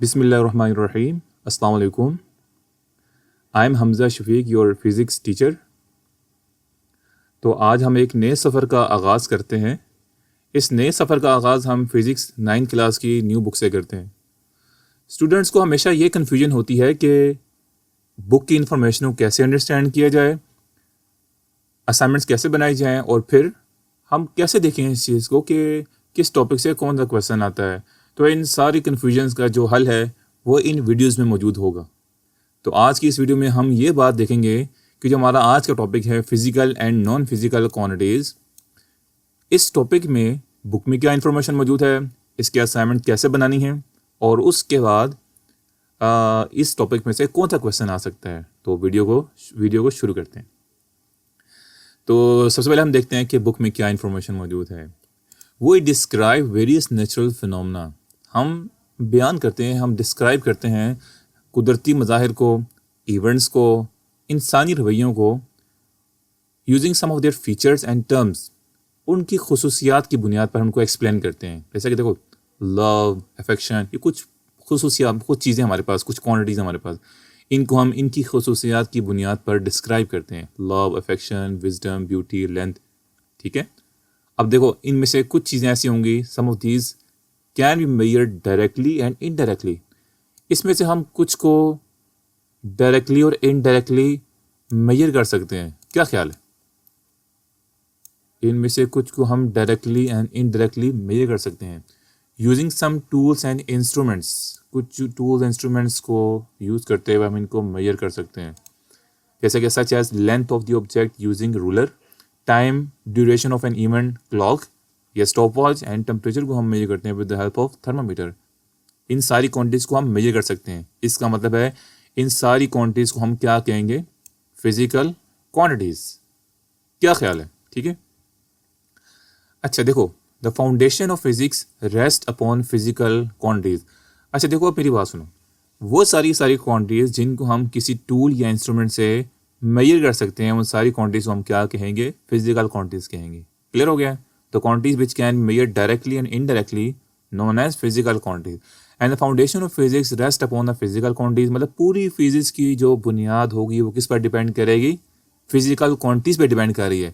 Bismillahirrahmanirrahim. Assalamu alaikum. I am Hamza Shafiq, your physics teacher. तो आज हम एक नए सफ़र का आगाज़ करते हैं। इस नए सफ़र का आगाज़ हम फिज़िक्स 9 क्लास की न्यू बुक से करते हैं। स्टूडेंट्स को हमेशा ये कन्फ्यूजन होती है कि बुक की इन्फॉर्मेशन को कैसे अंडरस्टैंड किया जाए, असाइनमेंट्स कैसे बनाई जाएँ और फिर हम कैसे देखें इस चीज़ को कि किस टॉपिक से कौन सा क्वेश्चन आता है। तो इन सारी कन्फ्यूजन्स का जो हल है वो इन वीडियोस में मौजूद होगा। तो आज की इस वीडियो में हम ये बात देखेंगे कि जो हमारा आज का टॉपिक है physical and non physical quantities, इस टॉपिक में बुक में क्या इन्फॉर्मेशन मौजूद है, इसके असाइनमेंट कैसे बनानी है और उसके बाद इस टॉपिक में से कौन सा क्वेश्चन आ सकता है। तो वीडियो को शुरू करते हैं। तो सबसे पहले हम देखते हैं कि बुक में क्या इन्फॉर्मेशन मौजूद है। वो डिस्क्राइब वेरियस नेचुरल फिनोमेना, हम बयान करते हैं, हम डिस्क्राइब करते हैं कुदरती मज़ाहिर को, इवेंट्स को, इंसानी रवैयों को, using some of their features and terms, उनकी खुसूसियात की बुनियाद पर उनको एक्सप्लेन करते हैं। जैसे कि देखो लव, अफेक्शन, ये कुछ खुसूसियात, कुछ चीज़ें हमारे पास, कुछ क्वांटिटीज़ हमारे पास, इनको हम इनकी खुसूसियात की बुनियाद पर डिस्क्राइब करते हैं। Love, affection, wisdom, beauty, length. ठीक है, अब देखो इनमें से कुछ चीज़ें ऐसी होंगी, some of these can be measured directly and indirectly. इसमें से हम कुछ को डायरेक्टली और इनडायरेक्टली मेजर कर सकते हैं। क्या ख्याल है? इनमें से कुछ को हम डायरेक्टली एंड इनडायरेक्टली मेजर कर सकते हैं using some tools and instruments. कुछ टूल्स इंस्ट्रूमेंट्स को यूज़ करते हुए हम इनको मेजर कर सकते हैं, जैसे कि such as length of the object using ruler, time duration of an event clock या स्टॉप वॉच, एंड टेम्परेचर को हम मेजर करते हैं with the help of thermometer. इन सारी क्वांटिटीज़ को हम मेजर कर सकते हैं। इसका मतलब है इन सारी क्वांटिटीज़ को हम क्या कहेंगे? Physical quantities. क्या ख्याल है? ठीक है, अच्छा देखो, the foundation of physics rest upon physical quantities. अच्छा देखो, अब मेरी बात सुनो, वो सारी क्वांटिटीज़ जिनको हम किसी टूल या इंस्ट्रूमेंट से मेजर कर सकते हैं, उन सारी क्वांटिटीज़ को हम क्या कहेंगे? फिजिकल क्वांटिटीज़ कहेंगे। क्लियर हो गया? तो quantities which can measure directly and indirectly known as physical quantities. And the foundation of physics rest upon the physical quantities, मतलब पूरी फिजिक्स की जो बुनियाद होगी वो किस पर डिपेंड करेगी? फिजिकल क्वांटिटीज़ पर डिपेंड कर रही है।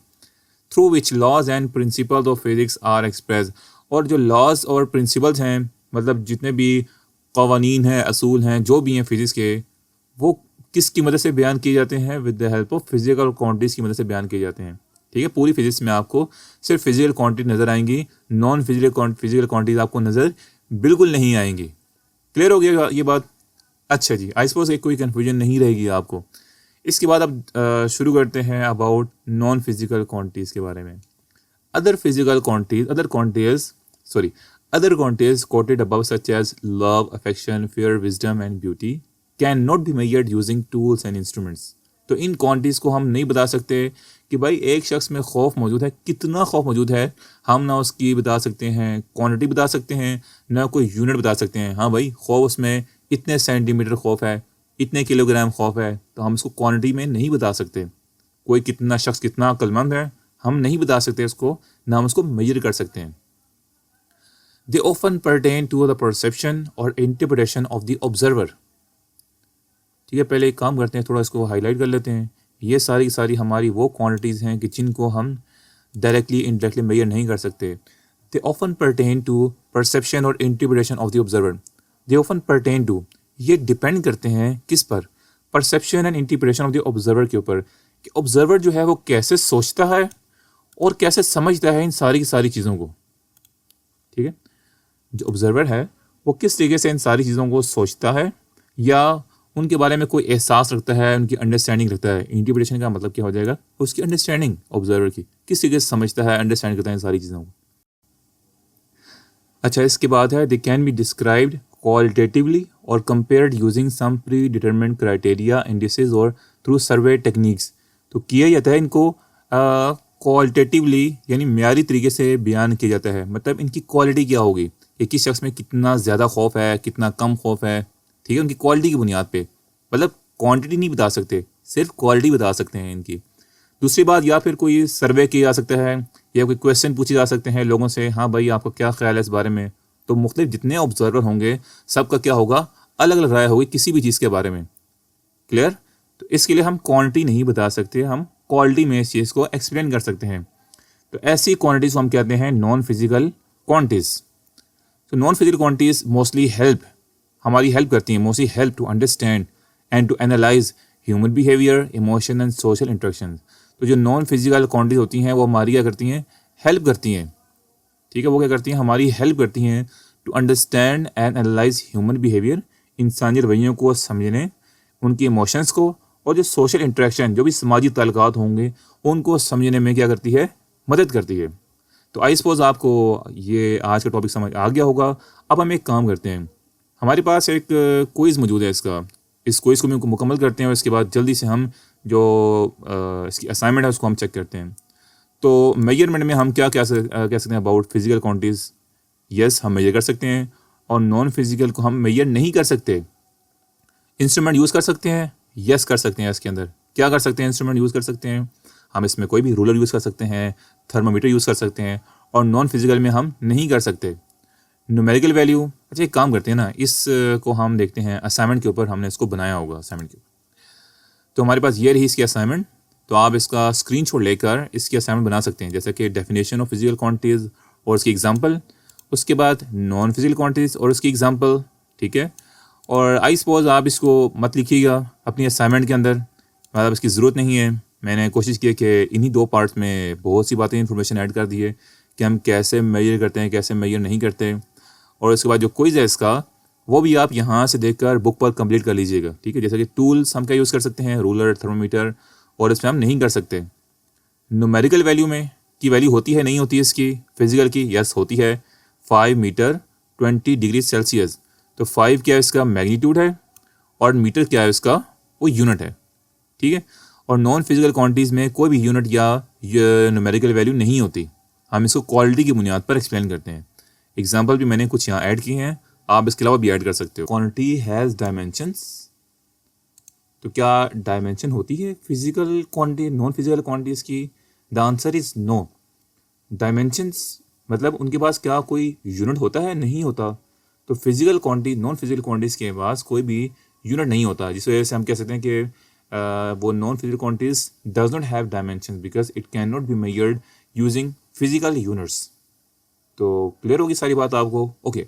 Through which laws and principles of physics are express, और जो लॉज और प्रिंसिपल्स हैं, मतलब जितने भी कवानीन हैं, असूल हैं, जो भी हैं फिजिक्स के, वो किसकी मदद से बयान किए जाते हैं? With the help of physical quantities की मदद से बयान किए जाते हैं। ठीक है, पूरी फिजिक्स में आपको सिर्फ फिजिकल क्वांटिटी नज़र आएंगी, नॉन फिजिकल क्वांटिटीज़ आपको नज़र बिल्कुल नहीं आएंगी। क्लियर हो गया ये बात? अच्छा जी, आई सपोज कोई कन्फ्यूजन नहीं रहेगी आपको। इसके बाद अब शुरू करते हैं अबाउट नॉन फिजिकल क्वांटिटीज़ के बारे में। Other quantities quoted above such as love, affection, fear, wisdom and beauty cannot be measured using tools and instruments। तो इन क्वांटिटीज़ को हम नहीं बता सकते कि भाई एक शख्स में खौफ मौजूद है, कितना खौफ मौजूद है, हम ना उसकी बता सकते हैं क्वांटिटी बता सकते हैं, ना कोई यूनिट बता सकते हैं। हाँ भाई, खौफ उसमें इतने सेंटीमीटर खौफ है, इतने किलोग्राम खौफ है, तो हम उसको क्वांटिटी में नहीं बता सकते। कोई कितना शख्स कितना अक्लमंद है, हम नहीं बता सकते उसको, ना हम उसको मेजर कर सकते हैं। They often pertain to the perception or interpretation of the observer। ठीक है, पहले एक काम करते हैं, थोड़ा इसको हाईलाइट कर लेते हैं। ये सारी हमारी वो क्वांटिटीज़ हैं कि जिनको हम डायरेक्टली इनडायरेक्टली मेजर नहीं कर सकते। They often pertain to perception or interpretation of the observer। They often pertain to, ये डिपेंड करते हैं किस पर? Perception and interpretation of the observer के ऊपर, कि ऑब्जर्वर जो है वो कैसे सोचता है और कैसे समझता है इन सारी चीज़ों को। ठीक है, जो ऑब्जर्वर है वो किस तरीके से इन सारी चीज़ों को सोचता है या उनके बारे में कोई एहसास रखता है, उनकी अंडरस्टैंडिंग रखता है। इंटरप्रिटेशन का मतलब क्या हो जाएगा? उसकी अंडरस्टैंडिंग, ऑब्जर्वर की किस तरीके से समझता है, अंडरस्टैंड करता है इन सारी चीज़ों को। अच्छा, इसके बाद है they can be described qualitatively और compared using some predetermined criteria, indices और थ्रू सर्वे टेक्निक्स। तो किया जाता है इनको क्वालिटेटिवली, यानी म्यारी तरीके से बयान किया जाता है। मतलब इनकी क्वालिटी क्या होगी, एक ही शख्स में कितना ज़्यादा खौफ है, कितना कम खौफ है। ठीक है, उनकी क्वालिटी की बुनियाद पे, मतलब क्वांटिटी नहीं बता सकते, सिर्फ क्वालिटी बता सकते हैं इनकी। दूसरी बात, या फिर कोई सर्वे किया जा सकता है या कोई क्वेश्चन पूछे जा सकते हैं लोगों से, हाँ भाई आपका क्या ख्याल है इस बारे में, तो मुख्तलिफ जितने ऑब्जर्वर होंगे सबका क्या होगा, अलग अलग राय होगी किसी भी चीज़ के बारे में। क्लियर? तो इसके लिए हम क्वांटिटी नहीं बता सकते, हम क्वालिटी में इस चीज़ को एक्सप्लेन कर सकते हैं। तो ऐसी क्वांटिटीज़ को हम कहते हैं नॉन फिजिकल क्वांटिटीज़। तो नॉन फिजिकल क्वांटिटीज़ मोस्टली हमारी हेल्प करती हैं, mostly help to understand and to analyse human behaviour, emotion and social interaction. तो जो नॉन फिजिकल क्वांटिटीज़ होती हैं वो हमारी क्या करती हैं, हेल्प करती हैं। ठीक है, वो क्या करती हैं, हमारी हेल्प करती हैं to understand and analyse human behaviour, इंसानी रवैयों को समझने, उनके इमोशंस को, और जो सोशल इंटरेक्शन, जो भी समाजी ताल्लुकात होंगे उनको समझने में क्या करती है, मदद करती है। तो आई सपोज आपको ये आज का टॉपिक समझ आ गया होगा। अब हम एक काम करते हैं, हमारे पास एक क्विज़ मौजूद है इस क्विज़ को भी मुकम्मल करते हैं और इसके बाद जल्दी से हम जो इसकी असाइनमेंट है उसको हम चेक करते हैं। तो मेजरमेंट में हम क्या कह सकते हैं अबाउट फिजिकल क्वांटिटीज़? यस, हम मेजर कर सकते हैं, और नॉन फिजिकल को हम मेजर नहीं कर सकते। इंस्ट्रूमेंट यूज़ कर सकते हैं, यस कर सकते हैं। इसके अंदर क्या कर सकते हैं, इंस्ट्रूमेंट यूज़ कर सकते हैं, हम इसमें कोई भी रूलर यूज़ कर सकते हैं, थर्मामीटर यूज़ कर सकते हैं, और नॉन फिजिकल में हम नहीं कर सकते। न्यूमेरिकल वैल्यू, अच्छा एक काम करते हैं ना, इस को हम देखते हैं असाइनमेंट के ऊपर, हमने इसको बनाया होगा असाइनमेंट के ऊपर। तो हमारे पास ये रही इसकी असाइनमेंट, तो आप इसका स्क्रीनशॉट लेकर इसकी असाइनमेंट बना सकते हैं, जैसे कि डेफिनेशन ऑफ फिजिकल क्वांटिटीज़ और उसकी एग्जांपल, उसके बाद नॉन फिजिकल क्वांटिटीज़ और उसकी एग्जांपल। ठीक है, और आई सपोज आप इसको मत लिखिएगा अपनी असाइनमेंट के अंदर, मतलब इसकी ज़रूरत नहीं है। मैंने कोशिश की कि इन्हीं 2 पार्ट्स में बहुत सी बातें इन्फॉर्मेशन ऐड कर दी है कि हम कैसे मेजर करते हैं, कैसे मेजर नहीं करते। और उसके बाद जो क्विज़ है इसका, वो भी आप यहाँ से देखकर बुक पर कंप्लीट कर लीजिएगा। ठीक है, जैसे कि टूल्स हम क्या यूज़ कर सकते हैं, रूलर, थर्मोमीटर, और इसमें हम नहीं कर सकते। न्यूमेरिकल वैल्यू में की वैल्यू होती है, नहीं होती है इसकी फिजिकल की? यस होती है, 5 मीटर 20 डिग्री सेल्सियस। तो 5 क्या है इसका मैग्नीट्यूड है, और मीटर क्या है इसका, वो यूनिट है। ठीक है, और नॉन फिजिकल क्वांटिटीज़ में कोई भी यूनिट या न्यूमेरिकल वैल्यू नहीं होती, हम इसको क्वालिटी की बुनियाद पर एक्सप्लेन करते हैं। एग्जाम्पल भी मैंने कुछ यहाँ ऐड किए हैं, आप इसके अलावा भी ऐड कर सकते हो। क्वांटिटी हैज़ डायमेंशंस, तो क्या डायमेंशन होती है physical quantity, non physical quantities की? The answer is no. Dimensions मतलब उनके पास क्या कोई यूनिट होता है? नहीं होता। तो physical quantity, non physical quantities के पास कोई भी यूनिट नहीं होता, जिस वजह से हम कह सकते हैं कि वो non physical quantities does not have dimensions because it can not be measured using physical units. तो क्लियर होगी सारी बात आपको? ओके,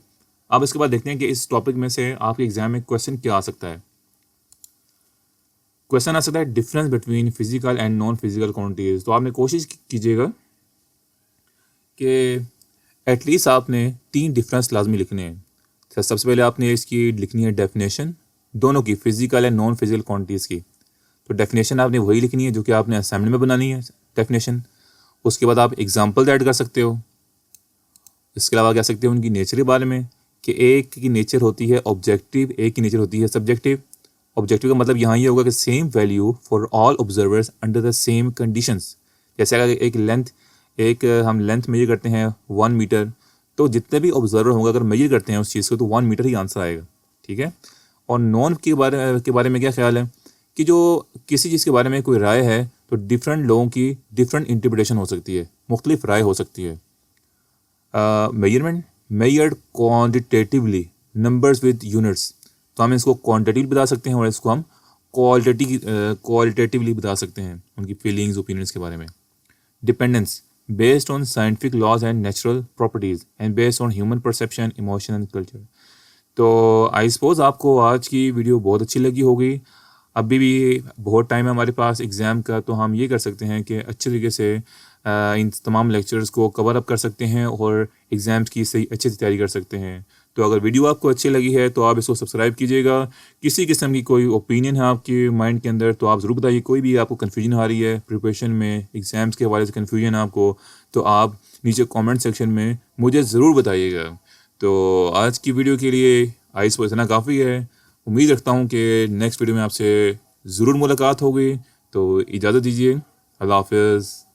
अब इसके बाद देखते हैं कि इस टॉपिक में से आपके एग्जाम में क्वेश्चन क्या आ सकता है। क्वेश्चन आ सकता है difference between physical and non physical quantities. तो आपने कोशिश कीजिएगा कि एटलीस्ट आपने 3 डिफरेंस लाजमी लिखने हैं। तो सबसे पहले आपने इसकी लिखनी है डेफिनेशन, दोनों की, physical and non physical quantities की। तो डेफिनेशन आपने वही लिखनी है जो कि आपने असाइनमेंट में बनानी है डेफिनेशन। उसके बाद आप एग्जांपल ऐड कर सकते हो। इसके अलावा कह सकते हो उनकी नेचर के बारे में, कि एक की नेचर होती है ऑब्जेक्टिव, एक की नेचर होती है सब्जेक्टिव। ऑब्जेक्टिव का मतलब यहाँ ये होगा कि same value for all observers under the same conditions. जैसे अगर हम लेंथ मेजर करते हैं 1 मीटर, तो जितने भी ऑब्जर्वर होंगे अगर मेजर करते हैं उस चीज़ को, तो 1 मीटर ही आंसर आएगा। ठीक है, और नॉन के बारे में क्या ख्याल है कि जो किसी चीज़ के बारे में कोई राय है तो डिफरेंट लोगों की डिफरेंट इंटरप्रिटेशन हो सकती है, मुख्तलिफ राय हो सकती है। Measurement, measured quantitatively numbers with units, तो हम इसको क्वान्टिटेटिव बता सकते हैं और इसको हम क्वालिटेटिवली बता सकते हैं, उनकी फीलिंग्स, ओपिनियंस के बारे में। Dependence, based on scientific laws and natural properties and based on human perception, emotion and culture. तो आई सपोज आपको आज की वीडियो बहुत अच्छी लगी होगी। अभी भी बहुत टाइम है हमारे पास एग्ज़ाम का, तो हम ये कर सकते हैं कि अच्छे तरीके से इन तमाम लेक्चर्स को कवर अप कर सकते हैं और एग्ज़ाम्स की सही अच्छे से तैयारी कर सकते हैं। तो अगर वीडियो आपको अच्छी लगी है तो आप इसको सब्सक्राइब कीजिएगा। किसी किस्म की कोई ओपिनियन है आपके माइंड के अंदर तो आप ज़रूर बताइए। कोई भी आपको कन्फ्यूजन आ रही है प्रिपरेशन में, एग्ज़ाम्स के हवाले से कन्फ्यूजन है आपको, तो आप नीचे कमेंट सेक्शन में मुझे ज़रूर बताइएगा। तो आज की वीडियो के लिए आई सपोज इतना काफ़ी है। उम्मीद रखता हूँ कि नेक्स्ट वीडियो में आपसे ज़रूर मुलाकात होगी। तो इजाज़त दीजिए, अल्लाह हाफ़िज़।